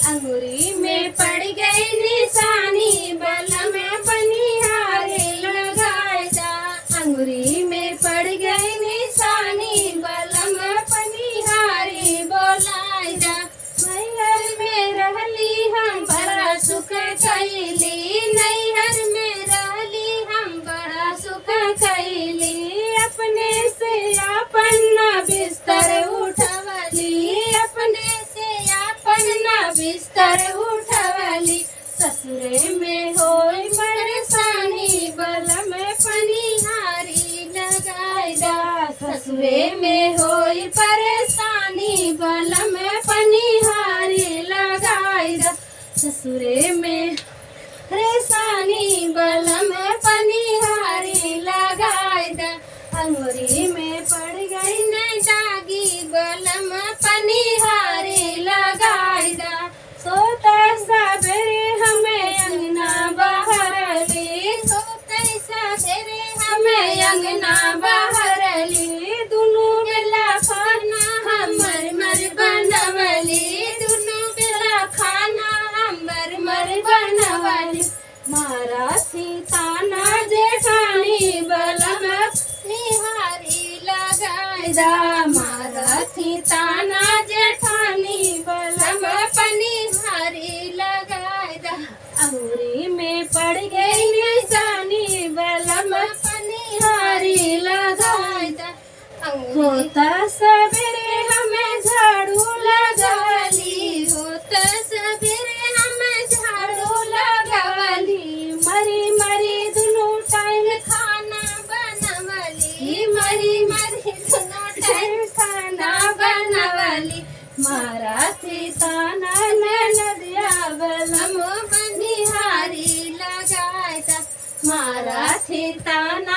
अंगूरी में पड़ गई निशानी बलम पनिहारे लगाए जा। अंगूरी में पड़ गई निशानी बलम पनिहारे बोलाए जा। मैहर में रहली हम बड़ा सुख कैली, नैहर में रहली हम बड़ा सुख कैली। अपने से अपन बिस्तर उठवली, अपने से अपन बिस्तर उठवली। ससुरे में होई परेशानी बलम पनिहारी लगाए जा। ससुरे में होई परेशानी बलम पनिहारी लगाए जा। ससुरे में परेशानी बलम पनिहारी लगाए जा। अंगूरी में पड़ गई न जागी बलम पनिहारी लगाए जा। सोते सवेरे हमें अंगना बहरली, सोते सवेरे हमें अंगना बहरली। दुनू बेला खाना हमर मर बनवली, दुनू बेला खाना हमर मर बनवली। मारा सीताना जेठानी बलम पनिहारी लगाए जा। मारा सीताना जेठानी बलम पनिहारी लगाए जा। अंगूरी में पड़ गई निशानी बलम पनिहारी लगाए जा। होता सवेरे हमें झाड़ू लगवली, होता सवेरे हमें झाड़ू लगवली। मरी मरी दुनू टाइम खाना बनवली, मरी मरी दुनू टाइम खाना बनवली। मारा सीताना नदिया बलम पनिहारी लगाए जा। मारा सीताना